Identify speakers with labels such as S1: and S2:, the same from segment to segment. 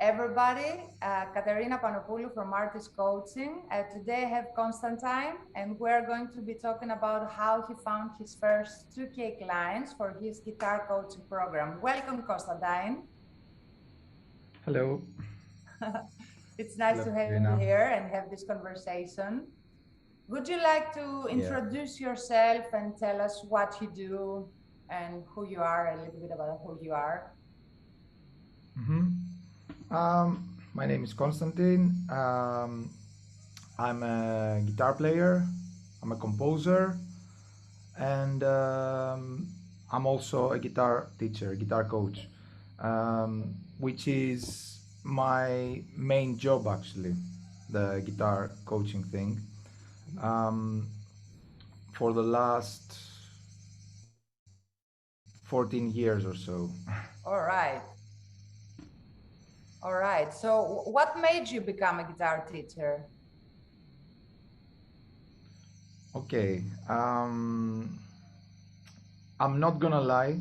S1: everybody. Katerina Panopoulou from Artist Coaching. Today I have Constantine, and we're going to be talking about how he found his first 2K clients for his guitar coaching program. Welcome, Constantine.
S2: Hello.
S1: It's nice
S2: Hello,
S1: to have you
S2: Irina.
S1: here and have this conversation. Would you like to
S2: Yeah.
S1: introduce yourself and tell us what you do and who you are, a little bit about who you are?
S2: My name is Constantine. I'm a guitar player. I'm a composer, and I'm also a guitar teacher, guitar coach, which is my main job actually, the guitar coaching thing. Um, for the last 14 years or so.
S1: All right. All right. So, what made you become a guitar teacher?
S2: Okay. I'm not gonna lie.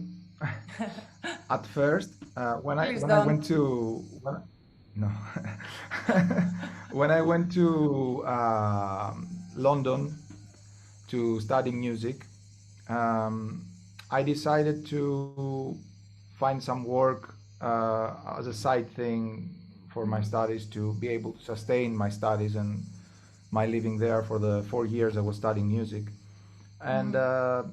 S2: At first, when I
S1: Please
S2: when I
S1: don't.
S2: went to no when I went to London to study music, um, I decided to find some work as a side thing for my
S1: Mhm.
S2: studies to be able to sustain my studies and my living there for the 4 years I was studying music. And
S1: Mhm.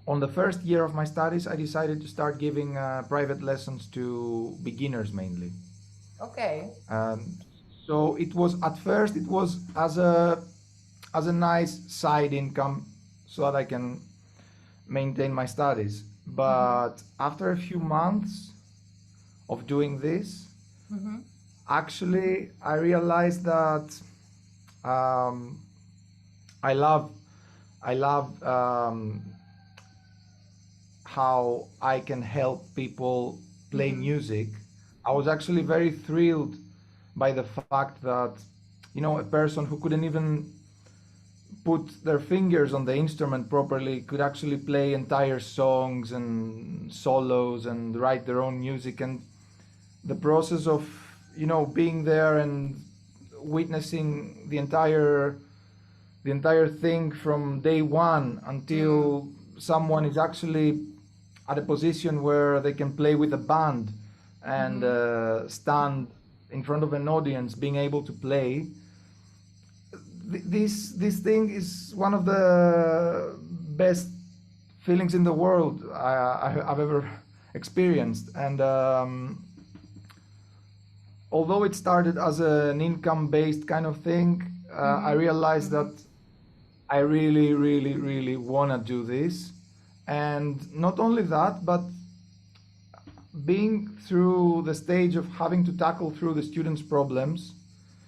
S2: on the first year of my studies, I decided to start giving private lessons to beginners mainly.
S1: Okay.
S2: Um, so it was at first it was as a nice side income so that I can maintain my studies.
S1: Mhm.
S2: But after a few months of doing this,
S1: Mhm.
S2: actually I realized that um, I love I love how I can help people play
S1: Mhm.
S2: music. I was actually very thrilled by the fact that, a person who couldn't even put their fingers on the instrument properly could actually play entire songs and solos and write their own music. And the process of, being there and witnessing the entire thing from day one
S1: Mm.
S2: until someone is actually at a position where they can play with a band and
S1: Mhm.
S2: stand in front of an audience being able to play. This thing is one of the best feelings in the world I've ever experienced. And although it started as an income based kind of thing, I
S1: Mhm.
S2: realized that
S1: Mhm.
S2: I really, really, really want to do this. And not only that, but being through the stage of having to tackle through the students' problems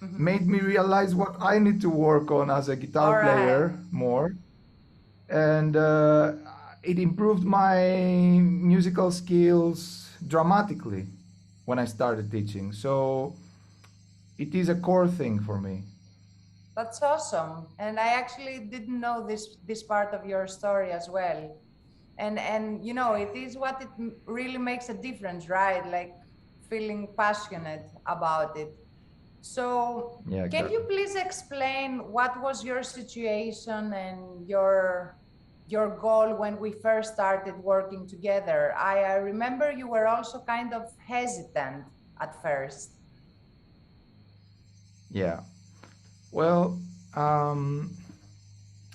S1: Mhm.
S2: made me realize what I need to work on as a guitar
S1: All right.
S2: player more. And it improved my musical skills dramatically when I started teaching. So it is a core thing for me.
S1: That's awesome. And I actually didn't know this part of your story as well. And it is what really makes a difference, right? Like feeling passionate about it. So,
S2: Yeah,
S1: can you
S2: exactly.
S1: please explain what was your situation and your goal when we first started working together? I remember you were also kind of hesitant at first.
S2: Yeah. Well, um,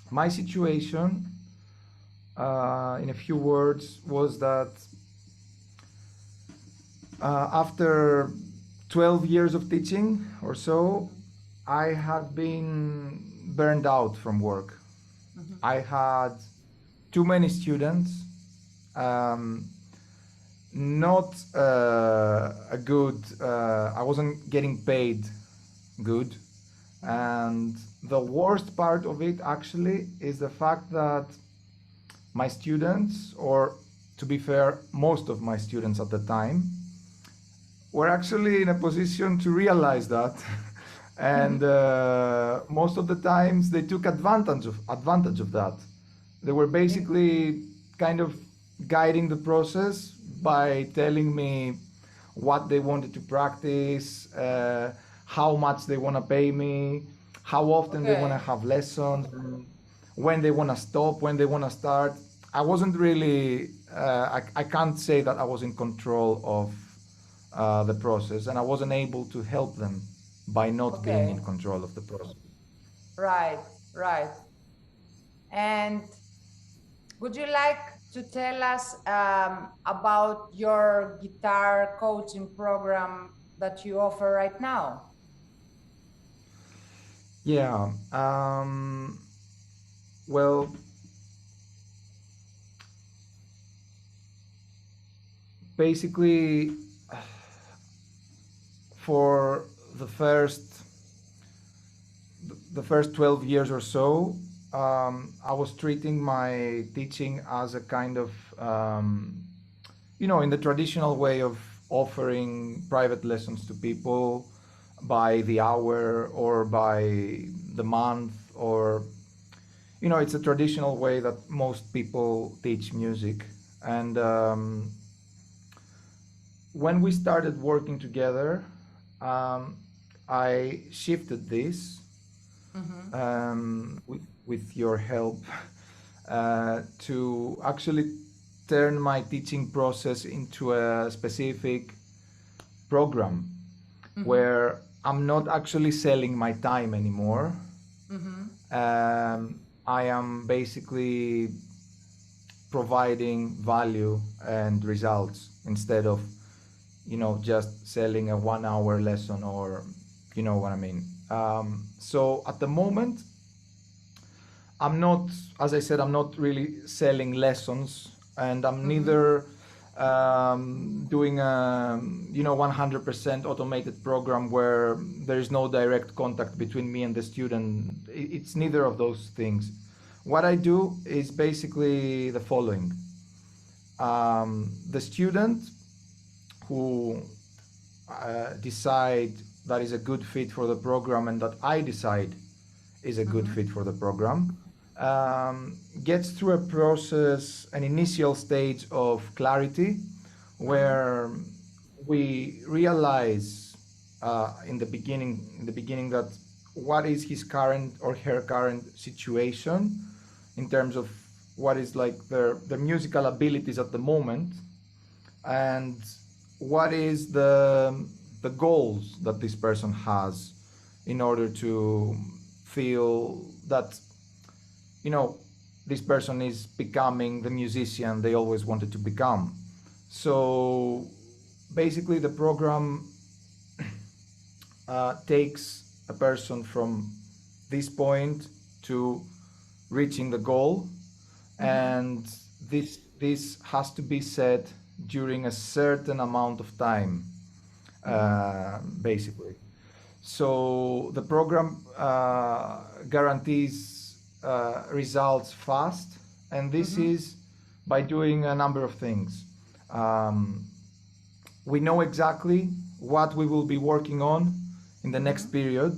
S2: my situation, in a few words, was that after 12 years of teaching or so,
S1: Mhm.
S2: I had been burned out from work.
S1: Mhm.
S2: I had too many students, um, not a good, I wasn't getting paid good.
S1: Mhm.
S2: And the worst part of it actually is the fact that my students, or to be fair, most of my students at the time, were actually in a position to realize that. And most of the times they took advantage of that. They were basically kind of guiding the process by telling me, what they wanted to practice, how much they want to pay me, how often they want to
S1: Okay.
S2: have lessons, when they want to stop, when they want to start. I wasn't really, I can't say that I was in control of the process, and I wasn't able to help them by not being in
S1: Okay.
S2: control of the process.
S1: Right. Right. And would you like to tell us about your guitar coaching program that you offer right now?
S2: Yeah. Well, basically, for the first the first 12 years or so, I was treating my teaching as a kind of, in the traditional way of offering private lessons to people by the hour or by the month, or, it's a traditional way that most people teach music. And when we started working together, um, I shifted this
S1: Mm-hmm.
S2: with your help to actually turn my teaching process into a specific program
S1: Mm-hmm.
S2: where I'm not actually selling my time anymore.
S1: Mm-hmm.
S2: I am basically providing value and results instead of, just selling a 1 hour lesson, or you know what I mean. So at the moment, I'm not, as I said, I'm not really selling lessons, and I'm
S1: Mm-hmm.
S2: neither doing a 100% automated program where there is no direct contact between me and the student. It's neither of those things. What I do is basically the following: the student who decide that is a good fit for the program, and that I decide is a good
S1: Mm-hmm.
S2: fit for the program, gets through a process, an initial stage of clarity,
S1: Mm-hmm.
S2: where we realize in the beginning that what is his current or her current situation in terms of what is like their musical abilities at the moment, and what is the goals that this person has in order to feel that, you know this person is becoming the musician they always wanted to become. So basically the program takes a person from this point to reaching the goal,
S1: Mm-hmm.
S2: and this has to be said during a certain amount of time,
S1: Mm-hmm.
S2: basically. So the program guarantees results fast, and this
S1: Mm-hmm.
S2: is by doing a number of things. Um, we know exactly what we will be working on in the next
S1: Mm-hmm.
S2: period,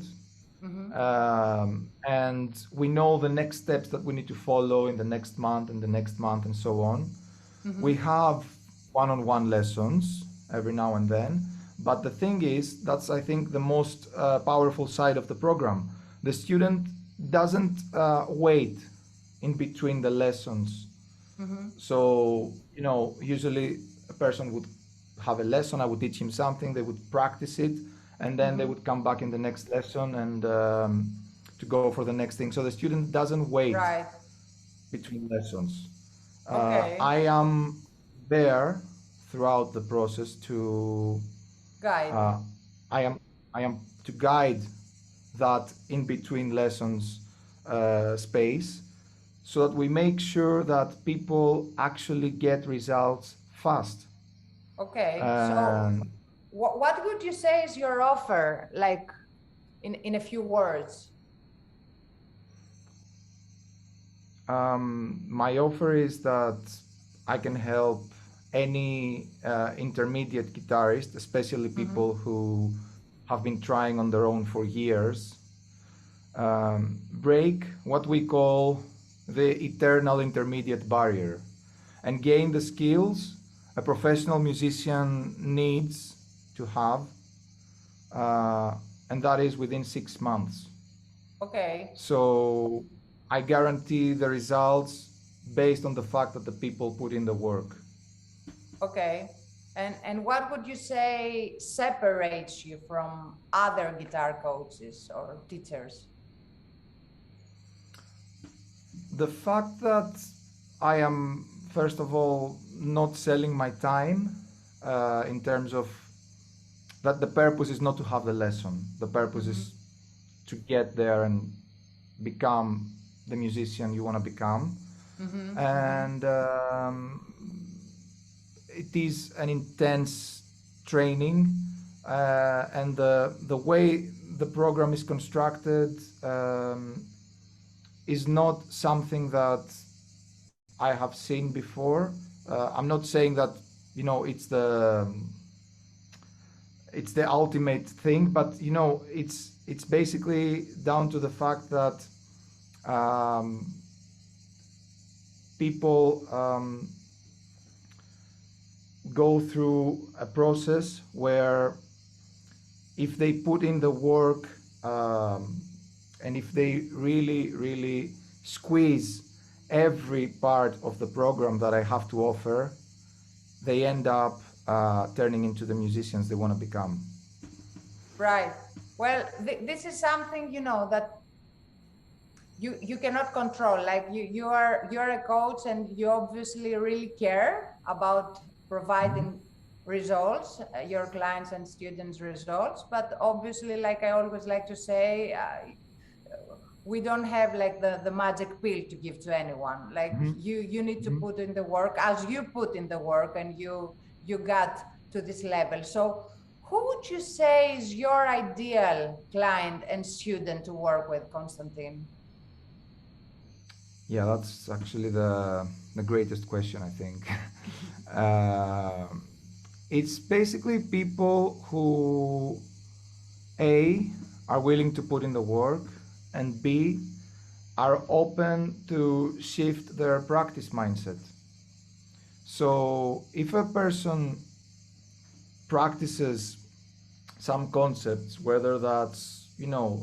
S1: Mm-hmm.
S2: and we know the next steps that we need to follow in the next month and the next month and so on.
S1: Mm-hmm.
S2: We have one-on-one lessons every now and then, but the thing is, that's, I think, the most powerful side of the program. The student doesn't wait in between the lessons.
S1: Mm-hmm.
S2: So, usually a person would have a lesson, I would teach him something, they would practice it, and then they
S1: Mm-hmm.
S2: would come back in the next lesson and to go for the next thing. So the student doesn't wait
S1: Right.
S2: between lessons.
S1: Okay.
S2: I am there throughout the process to
S1: Guide.
S2: uh, I am I am to guide that in between lessons space, so that we make sure that people actually get results fast.
S1: Okay. So
S2: And
S1: what would you say is your offer, like in a few words?
S2: my offer is that I can help any intermediate guitarist, especially
S1: Mm-hmm.
S2: people who have been trying on their own for years, break what we call the eternal intermediate barrier and gain the skills a professional musician needs to have, uh, and that is within 6 months.
S1: Okay.
S2: So I guarantee the results based on the fact that the people put in the work.
S1: Okay. And what would you say separates you from other guitar coaches or teachers?
S2: The fact that I am, first of all, not selling my time in terms of that the purpose is not to have the lesson. The purpose
S1: Mm-hmm.
S2: is to get there and become the musician you want to become.
S1: Mm-hmm. Mm-hmm.
S2: And it is an intense training, and the way the program is constructed is not something that I have seen before. I'm not saying that it's the ultimate thing, but it's basically down to the fact that um, people go through a process where if they put in the work, and if they really, really squeeze every part of the program that I have to offer, they end up turning into the musicians they want to become.
S1: Right. Well, this is something, that you cannot control. Like you're a coach and you obviously really care about
S2: Mhm.
S1: providing results, your clients and students results, but obviously, like I always like to say, we don't have like the magic pill to give to anyone. Like
S2: Mhm.
S1: you need to
S2: Mhm.
S1: put in the work as you put in the work, and you got to this level. So who would you say is your ideal client and student to work with, Constantine?
S2: Yeah, that's actually the greatest question, I think. Um it's basically people who A are willing to put in the work, and B are open to shift their practice mindset. So if a person practices some concepts, whether that's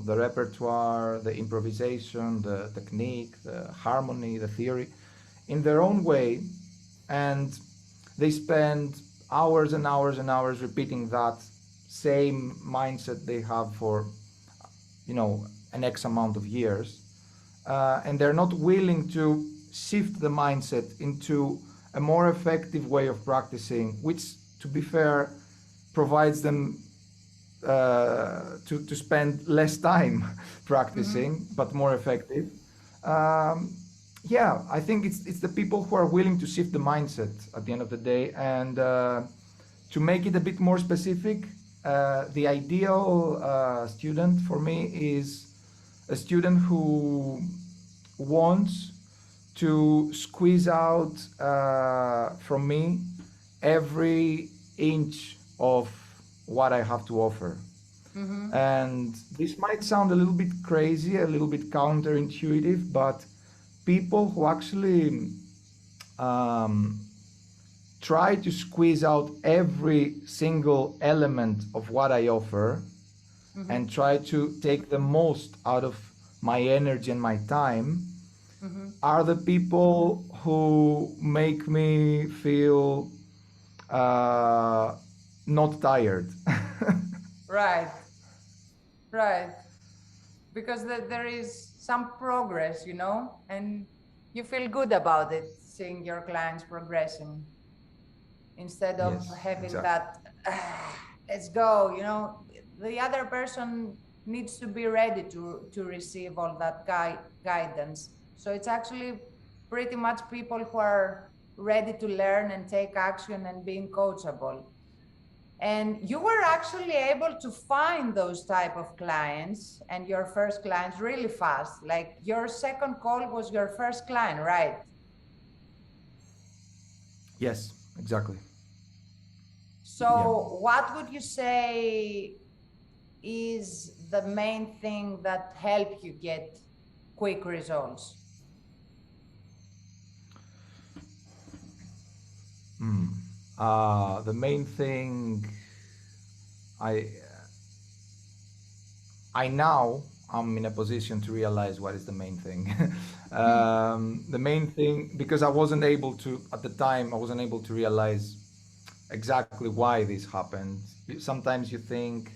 S2: the repertoire, the improvisation, the technique, the harmony, the theory, in their own way, and they spend hours and hours and hours repeating that same mindset they have for an X amount of years, and they're not willing to shift the mindset into a more effective way of practicing, which, to be fair, provides them to spend less time
S1: Mm-hmm.
S2: practicing, but more effective. Um, yeah, I think it's the people who are willing to shift the mindset at the end of the day, and to make it a bit more specific. The ideal student for me is a student who wants to squeeze out from me every inch of what I have to offer.
S1: Mm-hmm.
S2: And this might sound a little bit crazy, a little bit counterintuitive, but people who actually um, try to squeeze out every single element of what I offer
S1: Mm-hmm.
S2: and try to take the most out of my energy and my time
S1: Mm-hmm.
S2: are the people who make me feel uh, not tired.
S1: Right. Right. Because there is some progress, and you feel good about it, seeing your clients progressing instead of
S2: Yes,
S1: having
S2: exactly.
S1: that, let's go, the other person needs to be ready to receive all that guidance. So it's actually pretty much people who are ready to learn and take action and being coachable. And you were actually able to find those type of clients and your first clients really fast. Like your second call was your first client, right?
S2: Yes, exactly. Yeah.
S1: So what would you say is the main thing that helped you get quick results?
S2: Mm. The main thing. I I now I'm in a position to realize what is the main thing. The main thing, because I wasn't able to at the time, I wasn't able to realize exactly why this happened. Sometimes you think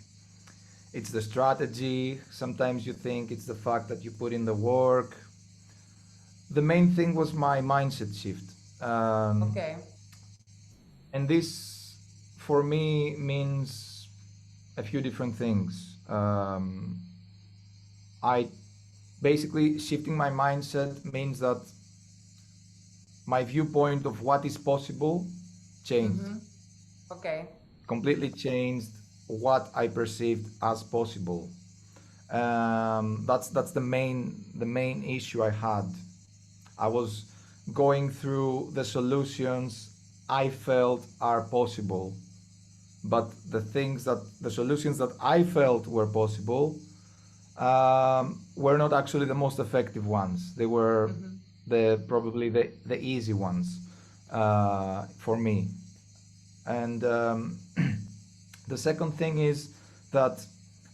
S2: it's the strategy. Sometimes you think it's the fact that you put in the work. The main thing was my mindset shift.
S1: Okay.
S2: And this, for me, means a few different things. I basically shifting my mindset means that my viewpoint of what is possible changed,
S1: Mm-hmm. Okay.
S2: completely changed what I perceived as possible. That's the main issue I had. I was going through the solutions I felt are possible, but the solutions that I felt were possible were not actually the most effective ones. They were
S1: Mm-hmm.
S2: probably the easy ones for me. And the second thing is that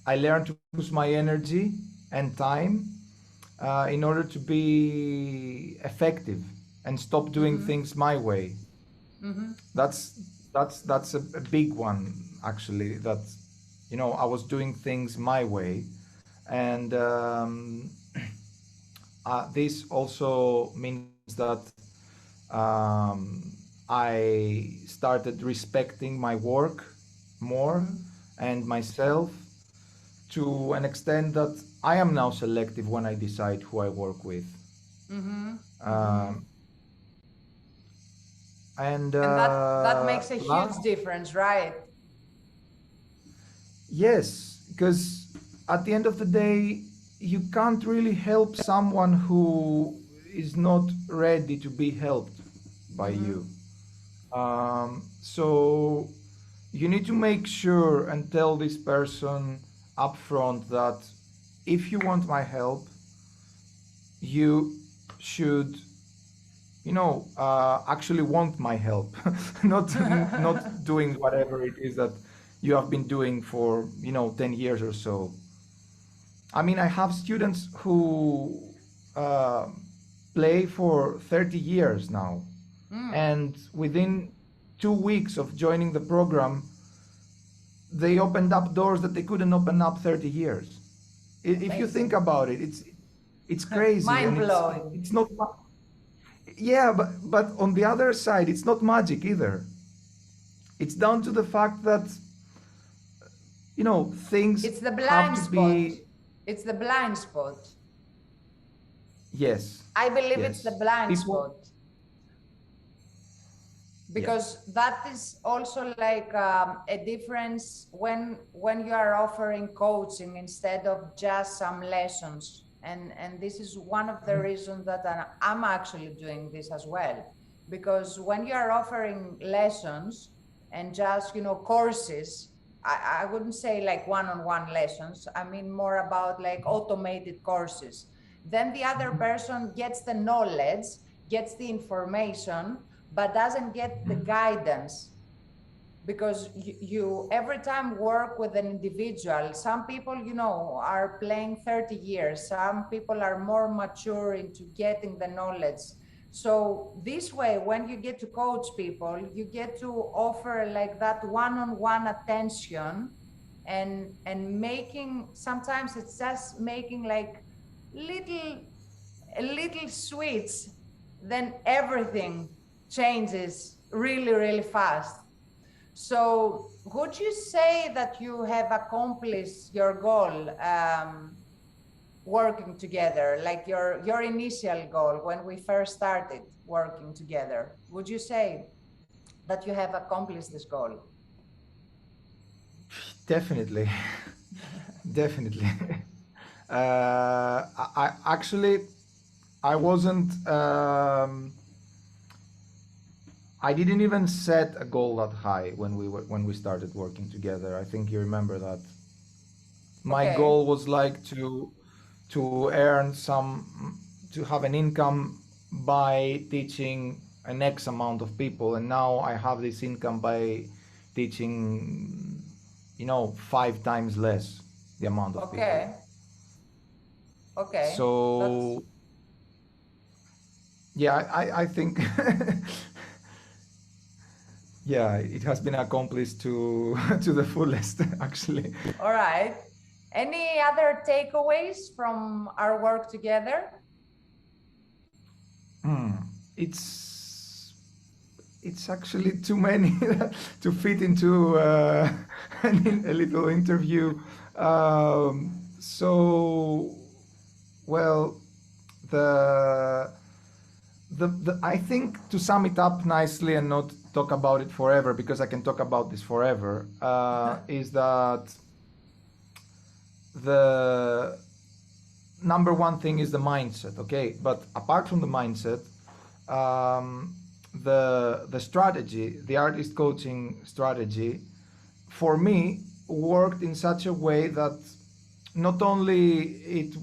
S2: I learned to use my energy and time in order to be effective and stop doing
S1: Mm-hmm.
S2: things my way.
S1: Mm-hmm.
S2: That's that's a big one actually. That I was doing things my way, and this also means that um, I started respecting my work more
S1: Mm-hmm.
S2: and myself to an extent that I am now selective when I decide who I work with.
S1: Mm-hmm. Mm-hmm.
S2: Um, and
S1: And that makes a huge
S2: last,
S1: difference, right?
S2: yes, because at the end of the day, you can't really help someone who is not ready to be helped by
S1: Mm-hmm.
S2: you. So you need to make sure and tell this person upfront that if you want my help, you should, actually want my help, not doing whatever it is that you have been doing for 10 years or so. I mean, I have students who uh, play for 30 years now,
S1: Mm.
S2: and within 2 weeks of joining the program, they opened up doors that they couldn't open up 30 years. If you think
S1: Amazing.
S2: about it, it's crazy,
S1: Mind
S2: and it's
S1: blowing.
S2: it's not. Yeah, but on the other side, it's not magic either. It's down to the fact that things
S1: It's the
S2: have
S1: blind
S2: to
S1: spot.
S2: be.
S1: It's the blind spot.
S2: Yes,
S1: I believe it's the
S2: yes.
S1: blind
S2: People.
S1: spot
S2: Yeah.
S1: because that is also like a difference when you are offering coaching instead of just some lessons. And this is one of the reasons that I'm actually doing this as well, because when you are offering lessons and just courses, I wouldn't say like one-on-one lessons. I mean more about like automated courses. Then the other person gets the knowledge, gets the information, but doesn't get the guidance, because you every time work with an individual. Some people are playing 30 years, some people are more mature into getting the knowledge. So this way, when you get to coach people, you get to offer like that one-on-one attention, and making, sometimes it's just making like little little switch, then everything changes really, really fast. So, would you say that you have accomplished your goal, working together, like your initial goal when we first started working together? Would you say that you have accomplished this goal?
S2: Definitely. Definitely. I actually I wasn't. I didn't even set a goal that high when we started working together. I think you remember that. My
S1: Okay.
S2: goal was like to earn to have an income by teaching an X amount of people, and now I have this income by teaching five times less the amount of people.
S1: Okay. Okay. That's
S2: So yeah, I think yeah, it has been accomplished to to the fullest actually.
S1: all right. Any other takeaways from our work together?
S2: Hmm. It's it's actually too many to fit into a little interview. So, well, the, I think to sum it up nicely and not talk about it forever because I can talk about this forever is that the number one thing is the mindset, okay? But apart from the mindset, um, the strategy, the artist coaching strategy, for me worked in such a way that not only it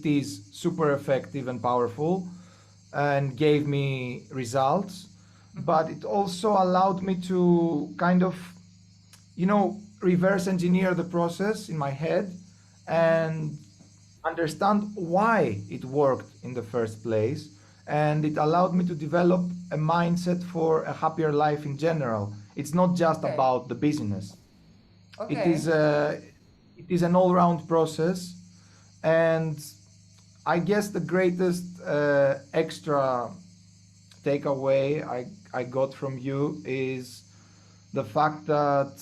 S2: is super effective and powerful and gave me results, but
S1: Mhm.
S2: it also allowed me to kind of reverse engineer the process in my head
S1: Mhm.
S2: and understand why it worked in the first place. And it allowed me to develop a mindset for a happier life in general. It's not just
S1: Okay.
S2: about the business. It is
S1: Okay.
S2: a, it is an all-round process, and I guess the greatest extra takeaway I got from you is the fact that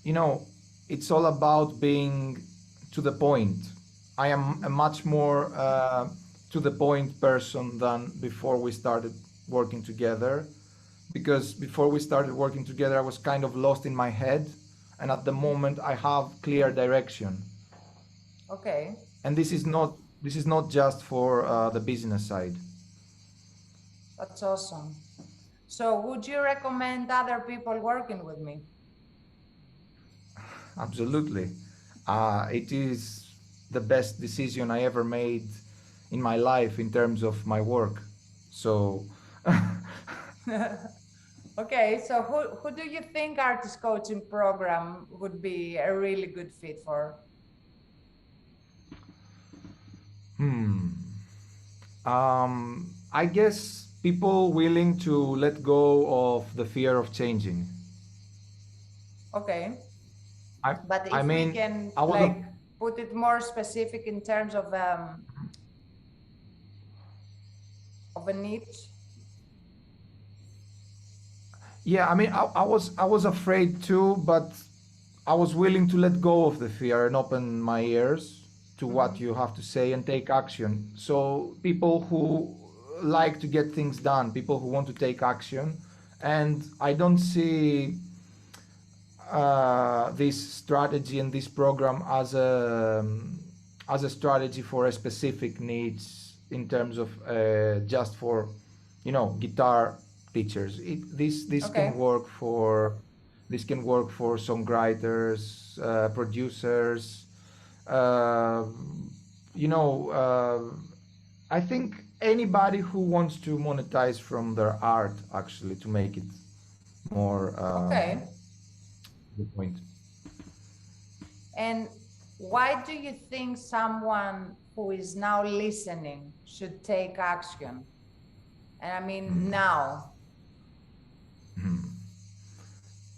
S2: you know, it's all about being to the point. I am a much more to the point person than before we started working together. Because before we started working together, I was kind of lost in my head. And at the
S1: Mhm.
S2: moment, I have clear direction.
S1: Okay.
S2: And this is not just for the business side.
S1: That's awesome. So, would you recommend other people working with me?
S2: Absolutely. It is the best decision I ever made in my life in terms of my work. So,
S1: Okay, so who do you think artist coaching program would be a really good fit for?
S2: hmm. I guess people willing to let go of the fear of changing.
S1: Okay,
S2: I,
S1: but
S2: I
S1: if we
S2: mean,
S1: can
S2: I was a,
S1: like put it more specific in terms of a niche.
S2: yeah, I mean, I was afraid too, but I was willing to let go of the fear and open my ears to what
S1: Mm-hmm.
S2: you have to say and take action. So people who like to get things done, people who want to take action, and I don't see this strategy and this program as a strategy for a specific needs in terms of just for guitar teachers. This can
S1: Okay,
S2: work for songwriters, producers, uh, you know I think anybody who wants to monetize from their art, actually, to make it more
S1: okay.
S2: the point.
S1: And why do you think someone who is now listening should take action? And I mean now.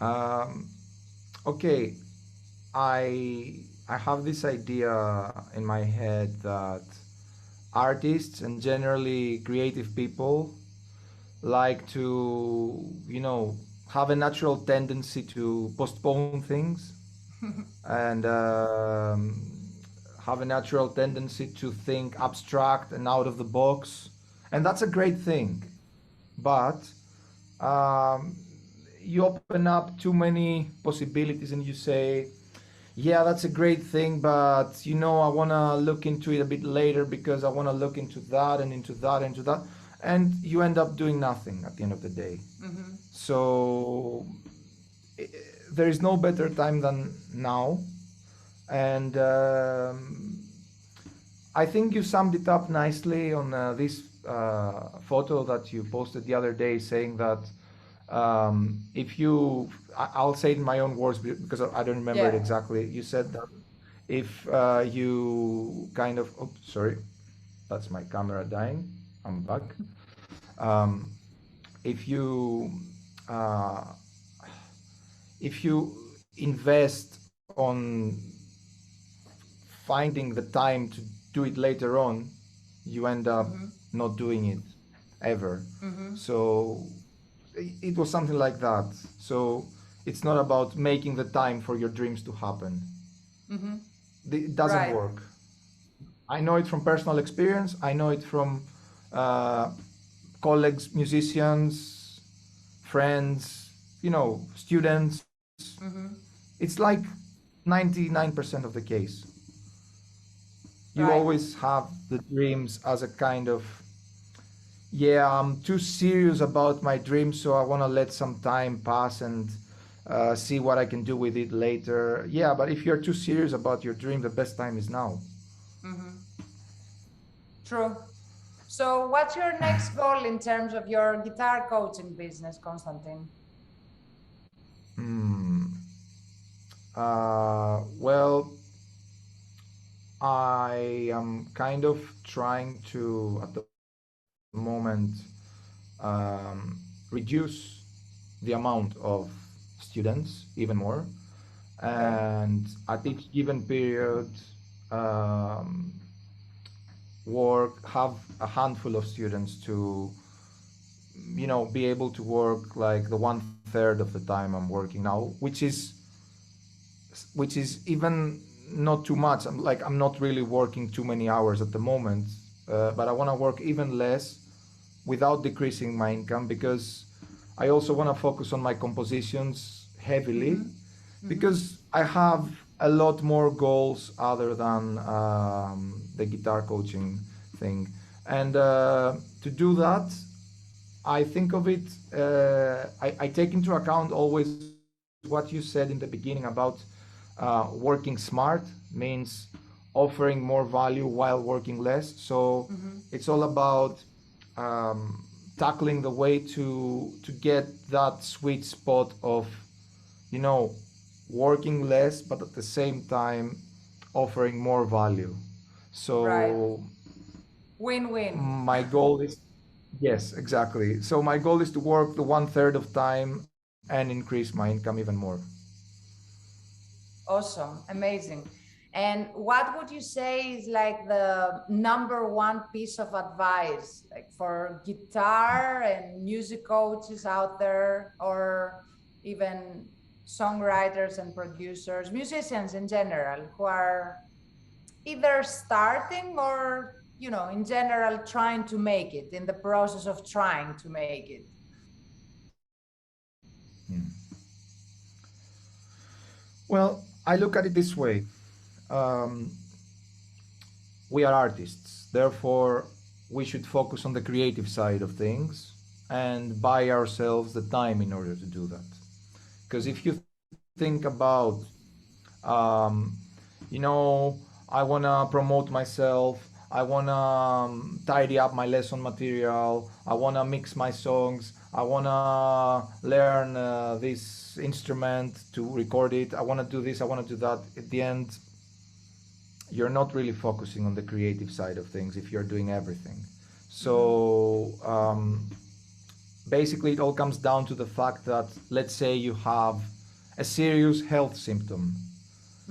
S2: Um, okay, I have this idea in my head that artists and generally creative people like to, have a natural tendency to postpone things and have a natural tendency to think abstract and out of the box, and that's a great thing. But um, you open up too many possibilities and you say, yeah, that's a great thing, but I want to look into it a bit later because I want to look into that and into that and into that, and you end up doing nothing at the end of the day.
S1: Mm-hmm.
S2: So i- there is no better time than now, and I think you summed it up nicely on this photo that you posted the other day, saying that If you, I'll say it in my own words because I don't remember it
S1: Yeah.
S2: exactly. You said that if you kind of, oh, sorry, that's my camera dying. I'm back. Um, if you uh, if you invest on finding the time to do it later on, you end up
S1: Mm-hmm.
S2: not doing it ever.
S1: Mm-hmm.
S2: So it was something like that. So it's not about making the time for your dreams to happen.
S1: Mm-hmm.
S2: It doesn't
S1: Right.
S2: work. I know it from personal experience. I know it from uh, colleagues, musicians, friends, students.
S1: Mm-hmm.
S2: It's like 99% of the case. You
S1: Right.
S2: always have the dreams as a kind of, yeah, I'm too serious about my dreams, so I want to let some time pass and see what I can do with it later. Yeah, but if you're too serious about your dream, the best time is now.
S1: Mm-hmm. True. So, what's your next goal in terms of your guitar coaching business, Constantine?
S2: Hmm. Well, I am kind of trying to, at the moment, reduce the amount of students even more.
S1: Okay.
S2: And at each given period, um, have a handful of students to be able to work like the 1/3 of the time I'm working now, which is even not too much. I'm not really working too many hours at the moment, but I want to work even less without decreasing my income because I also want to focus on my compositions heavily
S1: Mm-hmm. Mm-hmm.
S2: because I have a lot more goals other than the guitar coaching thing. And to do that, I think of it, I take into account always what you said in the beginning about working smart means offering more value while working less. So
S1: Mm-hmm.
S2: it's all about tackling the way to get that sweet spot of, you know, working less, but at the same time offering more value.
S1: Right.
S2: So
S1: Win-win.
S2: my goal is, yes, exactly. So my goal is to work the 1/3 of time and increase my income even more.
S1: Awesome. Amazing. And what would you say is like the number one piece of advice, like for guitar and music coaches out there, or even songwriters and producers, musicians in general, who are either starting or, in general, trying to make it, in the process of trying to make it?
S2: Well, I look at it this way. Um, we are artists, therefore, we should focus on the creative side of things and buy ourselves the time in order to do that. Because if
S1: Mm-hmm.
S2: you think about, um, I wanna promote myself. I wanna tidy up my lesson material. I wanna mix my songs. I wanna learn this instrument to record it. I wanna do this. I wanna do that. At the end, you're not really focusing on the creative side of things if you're doing everything.
S1: Mm-hmm.
S2: So basically, it all comes down to the fact that, let's say you have a serious health symptom,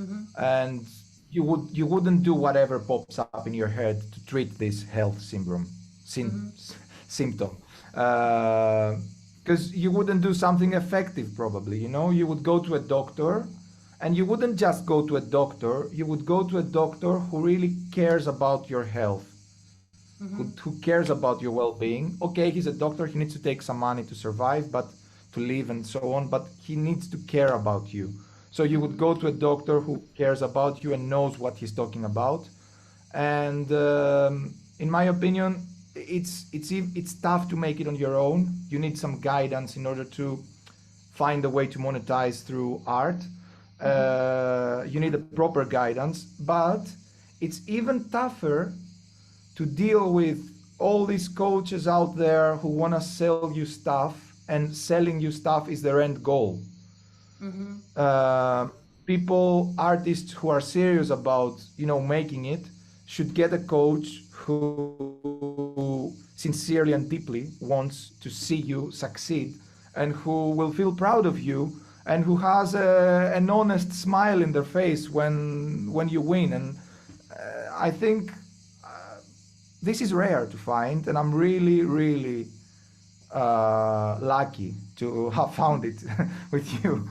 S1: Mm-hmm.
S2: and you wouldn't do whatever pops up in your head to treat this health
S1: Mm-hmm.
S2: symptom, because you wouldn't do something effective probably. You would go to a doctor, and you wouldn't just go to a doctor. You would go to a doctor who really cares about your health, who
S1: Mm-hmm.
S2: cares about your well-being. Okay, he's a doctor, he needs to take some money to survive, but to live and so on, but he needs to care about you. So you would
S1: Mm-hmm.
S2: go to a doctor who cares about you and knows what he's talking about. And in my opinion, it's tough to make it on your own. You need some guidance in order to find a way to monetize through art.
S1: Mm-hmm.
S2: You need a proper guidance, but it's even tougher to deal with all these coaches out there who want to sell you stuff and selling you stuff is their end goal.
S1: Mm-hmm.
S2: uh, People, artists who are serious about making it, should get a coach who sincerely and deeply wants to see you succeed, and who will feel proud of you, and who has an honest smile in their face when you win. And I think this is rare to find, and I'm really, really lucky to have found it with you.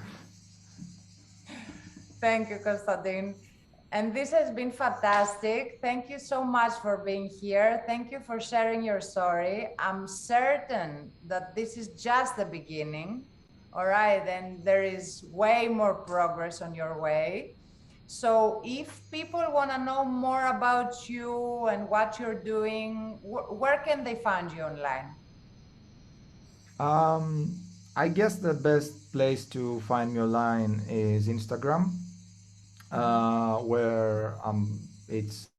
S1: Thank you, Constantine. And this has been fantastic. Thank you so much for being here. Thank you for sharing your story. I'm certain that this is just the beginning. All right, and there is way more progress on your way. So, if people want to know more about you and what you're doing, where can they find you online?
S2: Um, I guess the best place to find me online is Instagram,
S1: Mm-hmm.
S2: where it's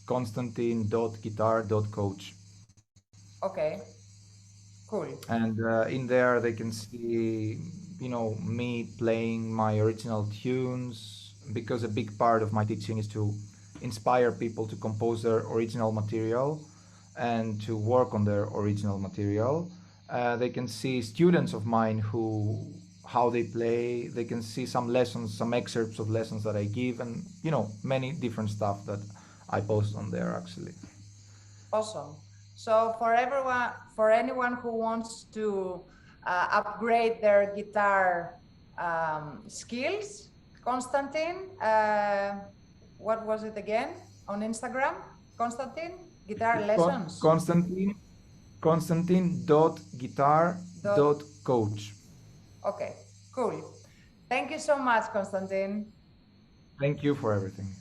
S2: constantine.guitar.coach,
S1: Okay, cool.
S2: and in there they can see me playing my original tunes, because a big part of my teaching is to inspire people to compose their original material and to work on their original material. They can see students of mine who how they play. They can see some lessons, some excerpts of lessons that I give, and many different stuff that I post on there actually.
S1: Awesome. So for anyone who wants to upgrade their guitar skills, Constantine, what was it again on Instagram? Constantine, guitar
S2: It's
S1: lessons. Dot.
S2: Constantine.guitar.coach.
S1: Okay, cool. Thank you so much, Constantine.
S2: Thank you for everything.